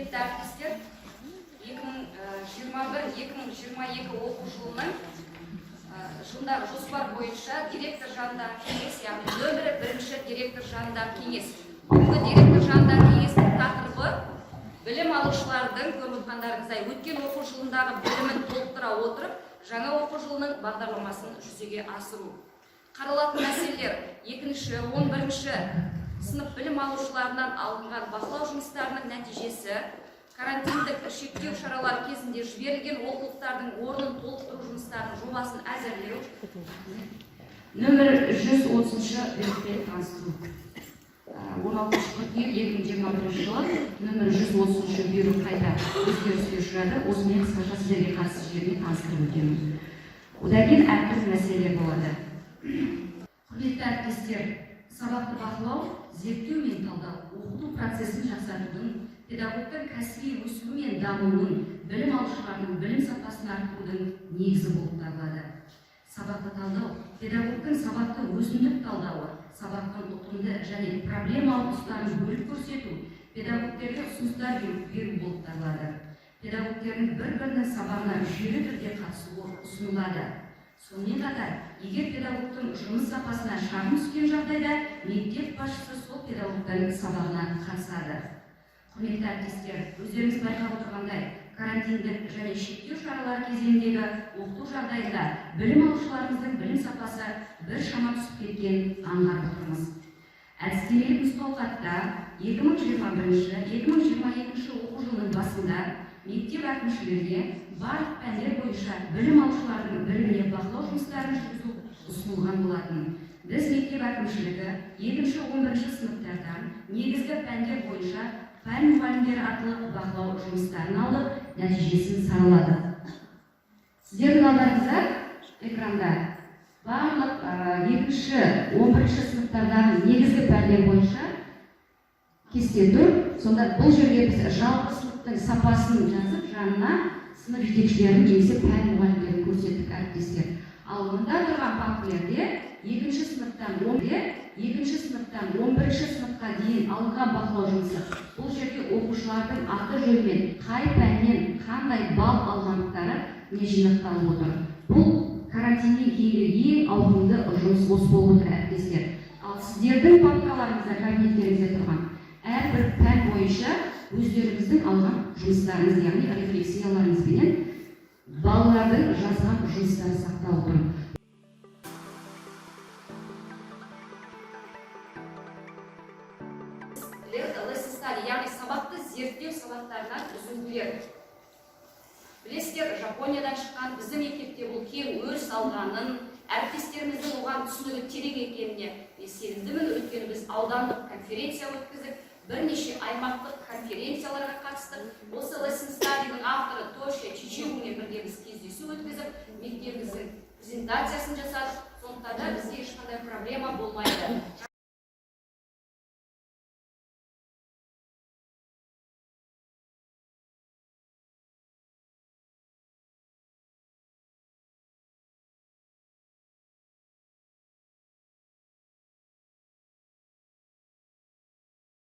Құрметті әріптестер, 2021-2022 оқу жылының жылдағы жоспар бойынша директор жанындағы кеңес, яғни нөмірі 1-ші директор жанындағы кеңес. Бүгінгі директор жанындағы кеңестің тақырыбы білім алушылардың, көріп отырғандарыңыздай, өткен оқу жылындағы білімін толықтыра отырып, жаңа оқу жылының бағдарламасын жүзеге асыру. Қаралатын мәселелер 2-ші, 11-ші сынып білім алушыларынан алынған бақылау жұмыстарының нәтижесі, карантиндік шектеу шаралары кезінде жіберілген олқылықтардың орнын толықтыру жұмыстарының жобасын әзірлеу, нөмір 130-шы бұйрықпен таныстыру. 16 қыркүйек 2021 жылы нөмір 130-шы бұйрық қайта өзгеріске ұшырады. Осымен қысқаша сіздерге қатысты жібермей таныстырып өтемін. Одан кейін әртүрлі мәселелер болады. Құрметті әріптестер, сабақты бақылау, зерттеу мен талдау, оқыту процесін жақсартудың, педагогтың кәсіби өсуі мен дамуының, білім алушылардың білім сапасын арттырудың негізі болып табылады. Сабақты талдау, педагогтың сабақты өзіндік талдауы, сабақтың ұтымды және проблемалық тұстарын бөліп көрсету, педагогтерге ұсыныстар беру болып табылады. Педагогтердің бір-бірінің сабағына жүйелі түрде қатысуы ұсынылады. Сонымен қатар, егер педагогтың жұмыс сапасына шағым түскен жағдайда, мектеп басшысы сол педагогтардың сабағына қатысады. Құрметті әріптестер, өздеріңіз байқап отырғандай, карантиндік және шектеу шаралары кезеңіндегі оқыту жағдайында білім алушыларымыздың білім сапасы бір шама түсіп кеткен аңғарып отырмыз. Әдістемелік нұсқаулықта 2021-2022 оқу жылының басында мектеп әкімшілеріне барлық пәндер бойынша білім алушылардың біліміне бақылау жұмыстарын жүргізу ұсынылған болатын. Біз мектеп әкімшілігі 2-11 сыныптардан негізгі пәндер бойынша пән мұғалімдері арқылы бақылау жұмыстарын алып, нәтижесін саралады. Сіздердің алдарыңызда экранда барлық 2-11 сыныптардан негізгі пәндер бойынша кесте тұр. Сонда бұл жерге біз жалпы сыныптың сапасын жазып, жанына сынып жетекшілерін немесе пән мұғалімдерін көрсеттік әріптестер. Ал мұнда тұрған папкалерде 2-ші сыныптан 11-ші сыныпқа дейін алынған бақылау жұмысы. Бұл жерде оқушылардың аты жөнмен қай пәннен қандай балл алғандықтары не жинақталып отыр. Бұл карантиннен кейінгі ең ауқымды жұмыс осы болып отыр әріптестер. Ал сіздердің папкаларыңызда, кабинеттеріңізде тұрған әрбір пән бойынша өздеріңіздің алған жұмыстарыңыз, яғни рефлексияларыңызбенен балалардың жазған жұмыстары сақталып тұр. Яғни сабақты зерттеу сабақтарынан үзінділер. Білесіздер, Жапониядан шыққан біздің мектепте бұл кең өріс алғанын, әріптестеріміздің оған түсінігі терең екеніне сенімдімін. Өйткені біз аудандық конференция өткіздік, бірнеше аймақтық конференцияларға қатыстық. Осы Lesson Study'ның авторы Тоша Чичугумен бірге біз кездесу өткізіп, мектебіміздің презентациясын жасадық. Сондықтан да бізде ешқандай проблема болмайды.